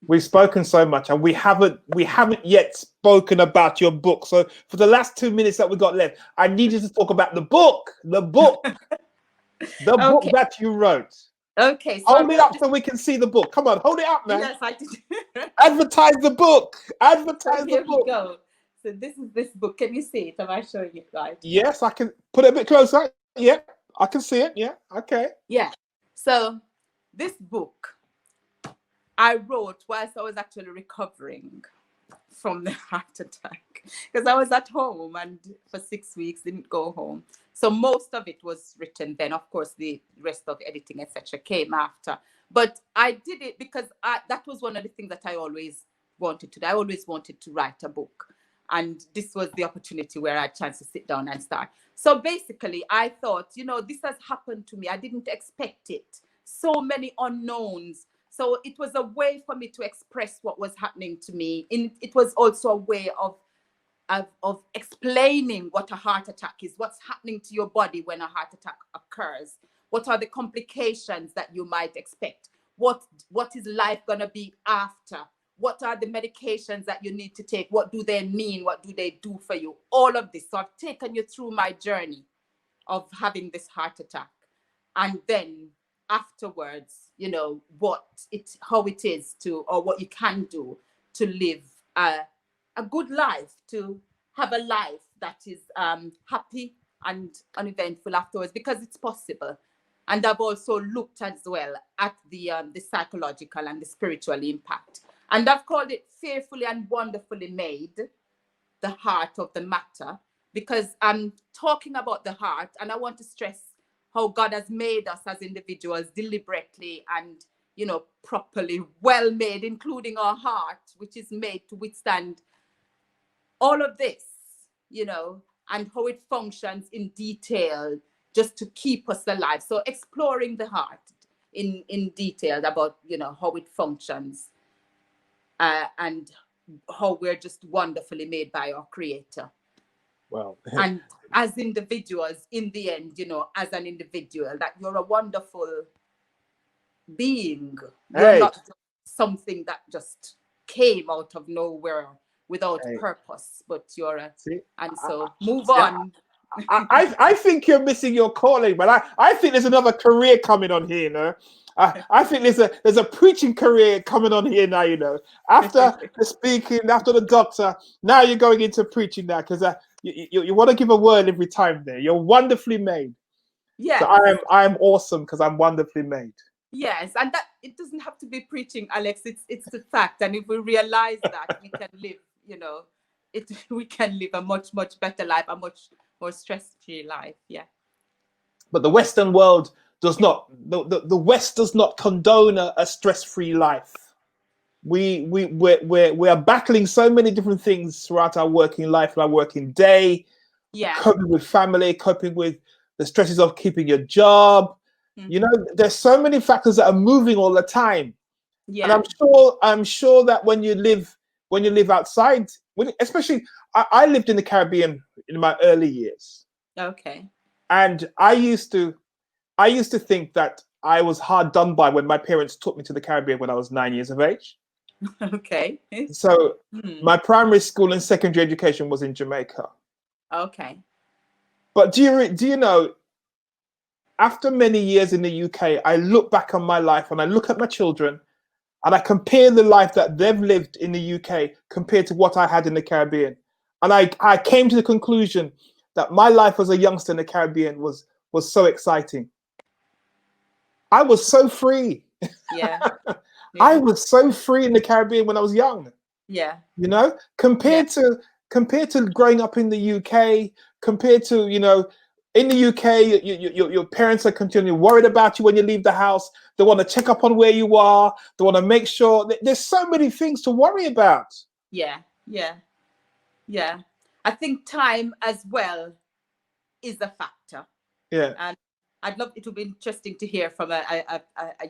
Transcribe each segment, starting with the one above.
We've spoken so much, and we haven't yet spoken about your book. So for the last 2 minutes that we got left, I need you to talk about the book Okay. that you wrote. Okay. So I Hold it wrote up this. so we can see the book. Come on, hold it up, man. Yes, I did. Advertise the book. So Advertise the here we book. go. So this is this book. Can you see it? Am I showing it right? Yes, I can put it a bit closer. Yeah, I can see it. Yeah, okay. Yeah. So this book I wrote whilst I was actually recovering from the heart attack because I was at home and for 6 weeks didn't go home. So most of it was written then. Of course, the rest of editing, etc., came after. But I did it because that was one of the things that I always wanted to do. I always wanted to write a book. And this was the opportunity where I had a chance to sit down and start. So basically, I thought, this has happened to me. I didn't expect it. So many unknowns. So it was a way for me to express what was happening to me. It was also a way of explaining what a heart attack is, what's happening to your body when a heart attack occurs, what are the complications that you might expect, what is life going to be after, what are the medications that you need to take, what do they mean, what do they do for you, all of this. So I've taken you through my journey of having this heart attack, and then afterwards, how it is to, or what you can do to live a good life, to have a life that is happy and uneventful afterwards, because it's possible. And I've also looked as well at the psychological and the spiritual impact. And I've called it Fearfully and Wonderfully Made, the heart of the matter, because I'm talking about the heart, and I want to stress how God has made us as individuals deliberately and, properly well made, including our heart, which is made to withstand all of this, and how it functions in detail just to keep us alive. So exploring the heart in detail about, how it functions, and how we're just wonderfully made by our Creator. Well, And as individuals, in the end, as an individual, that you're a wonderful being. You're hey, not just something that just came out of nowhere without hey, purpose, but you're a, see, and I, so move yeah, on. I think you're missing your calling, but I think there's another career coming on here, I think there's a preaching career coming on here now, After the speaking, after the doctor, now you're going into preaching now, because you want to give a word every time there. You're wonderfully made. So Yes. I am awesome because I'm wonderfully made. Yes, and that it doesn't have to be preaching, Alex. It's the fact, and if we realize that, we can live, we can live a much better life, a much more stress-free life. Yeah. But the Western world does not. The West does not condone a stress-free life. We are battling so many different things throughout our working life, our working day, Yeah. coping with family, coping with the stresses of keeping your job. There's so many factors that are moving all the time. And Yeah. I'm sure that when you live outside, especially I lived in the Caribbean in my early years, Okay. and I used to think that I was hard done by when my parents took me to the Caribbean when I was 9 years of age. Okay. So my primary school and secondary education was in Jamaica. Okay. But do you know, after many years in the UK, I look back on my life and I look at my children and I compare the life that they've lived in the UK compared to what I had in the Caribbean. And I came to the conclusion that my life as a youngster in the Caribbean was so exciting. I was so free. Yeah. I Yeah. was so free in the Caribbean when I was young. Yeah. Compared to growing up in the UK, compared to, in the UK, your parents are continually worried about you when you leave the house. They want to check up on where you are. They want to make sure there's so many things to worry about. Yeah. Yeah. Yeah. I think time as well is a factor. Yeah. And it would be interesting to hear from a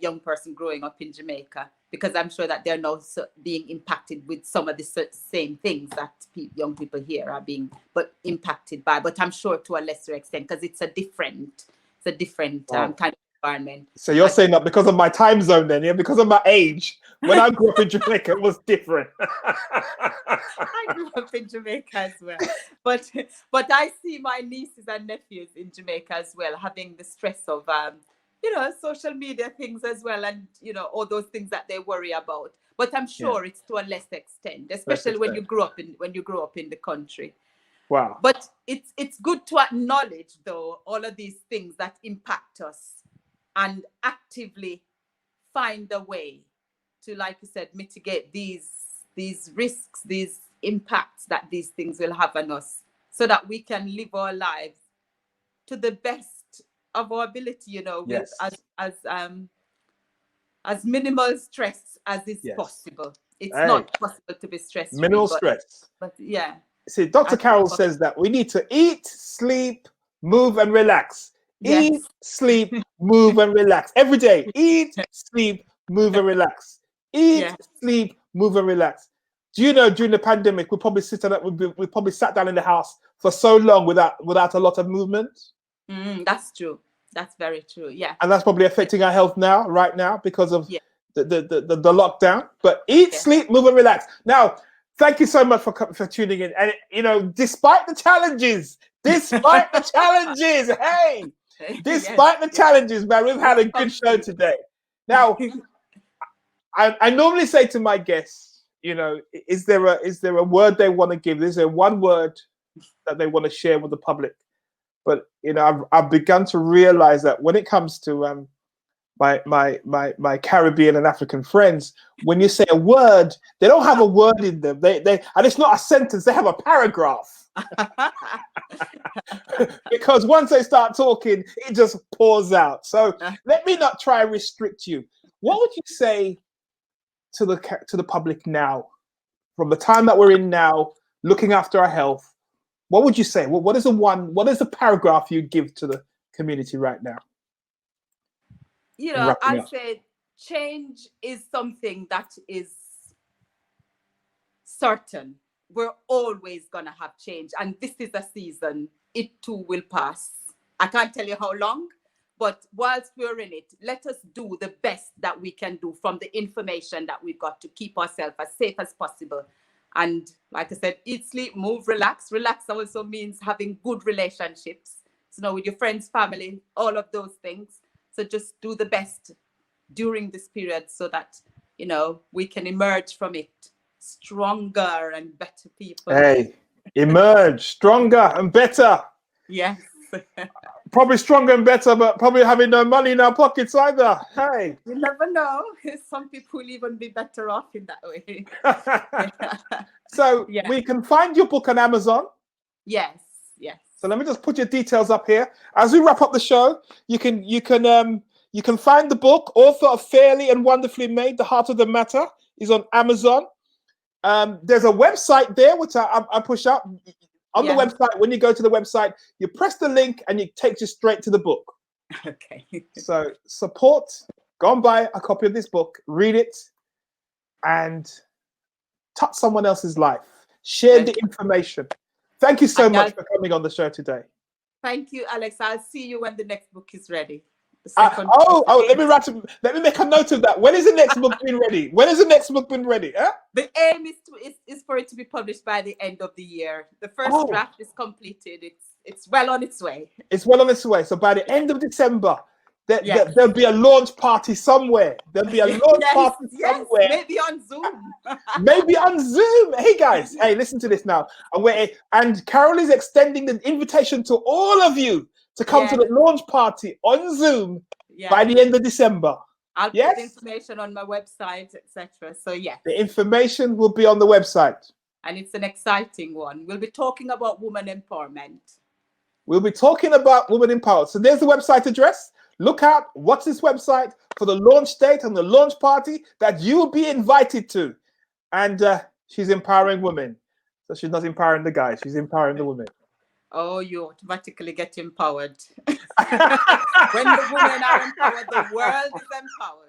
young person growing up in Jamaica, because I'm sure that they're now being impacted with some of the same things that young people here are being impacted by, but I'm sure to a lesser extent, because it's a different Oh. kind of environment. So you're I saying that because of my time zone then, yeah? Because of my age. When I grew up in Jamaica, it was different. I grew up in Jamaica as well, but I see my nieces and nephews in Jamaica as well, having the stress of social media things as well, and all those things that they worry about. But I'm Yeah. sure it's to a less extent, Less especially when extent. you grow up in the country. Wow. But it's good to acknowledge, though, all of these things that impact us, and actively find a way to, like you said, mitigate these risks, these impacts that these things will have on us, so that we can live our lives to the best of our ability, with Yes. as minimal stress as is Yes. possible. It's Hey. not possible to be stress free, Minimal stress. but yeah. See, Dr. as Carroll possible. says that we need to eat, sleep, move, and relax. Yes. Eat, sleep, move, and relax. Every day. Eat, sleep, move, and relax. Eat, Yeah. sleep, move, and relax. Do you know during the pandemic, we probably sat down in the house for so long without a lot of movement? That's true. That's very true. Yeah. And that's probably affecting our health right now because of Yeah. the lockdown. But eat, sleep, move, and relax. Now, thank you so much for tuning in. And despite the challenges, hey, despite the challenges, man, we've had a good show today. Now, I normally say to my guests, is there a word they want to give? Is there one word that they want to share with the public? But I've begun to realize that when it comes to my Caribbean and African friends, when you say a word, they don't have a word in them. They and it's not a sentence, they have a paragraph. Because once they start talking, it just pours out. So let me not try and restrict you. What would you say to the public now, from the time that we're in now, looking after our health? What would you say? What is the paragraph you give to the community right now? I said change is something that is certain. We're always gonna have change, and this is a season. It too will pass. I can't tell you how long, but whilst we're in it, let us do the best that we can do from the information that we've got to keep ourselves as safe as possible. And like I said, eat, sleep, move, relax. Relax also means having good relationships, with your friends, family, all of those things. So just do the best during this period so that, we can emerge from it stronger and better people. Hey, emerge stronger and better. Yes. Probably stronger and better, but probably having no money in our pockets either. Hey. You never know. Some people will even be better off in that way. So we can find your book on Amazon. Yes. So let me just put your details up here. As we wrap up the show, you can find the book, Author of Fairly and Wonderfully Made, The Heart of the Matter, is on Amazon. There's a website there, which I push up. On the website, when you go to the website, you press the link and it takes you straight to the book. Okay. So support, go and buy a copy of this book, read it, and touch someone else's life. Share the information. Thank you so much for coming on the show today. Thank you, Alex. I'll see you when the next book is ready. Let me make a note of that. When is the next book been ready? Huh? The aim is for it to be published by the end of the year. The first draft is completed. It's well on its way. It's well on its way. So by the end of December, there'll be a launch party somewhere. Somewhere. Maybe on Zoom. Maybe on Zoom. Hey guys, hey, listen to this now. And Carol is extending the invitation to all of you to come to the launch party on Zoom by the end of December. I'll put the information on my website, etc. So the information will be on the website. And it's an exciting one. We'll be talking about woman empowerment. We'll be talking about women empowered. So there's the website address. Look out, watch this website for the launch date and the launch party that you will be invited to. And she's empowering women. So she's not empowering the guys, she's empowering the women. Oh, you automatically get empowered. When the women are empowered, the world is empowered.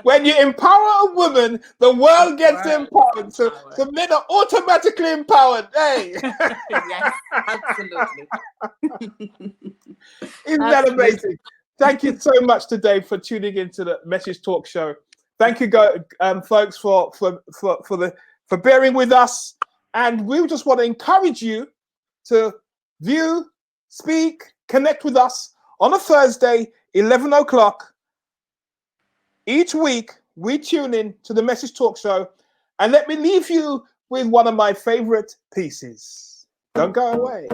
When you empower a woman, the world gets empowered. So men are automatically empowered. Hey. Yes, absolutely. Isn't that amazing? Thank you so much today for tuning into the Message Talk Show. Thank you, folks, for bearing with us. And we just want to encourage you to view, speak, connect with us on a Thursday, 11 o'clock. Each week, we tune in to the Message Talk Show. And let me leave you with one of my favorite pieces. Don't go away.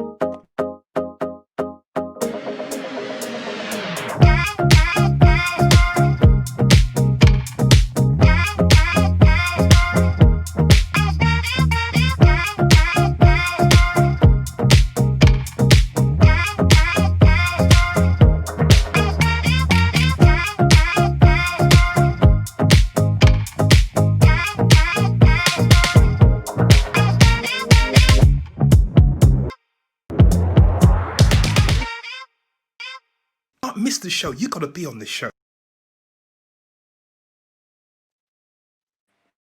Miss the show. You got to be on this show.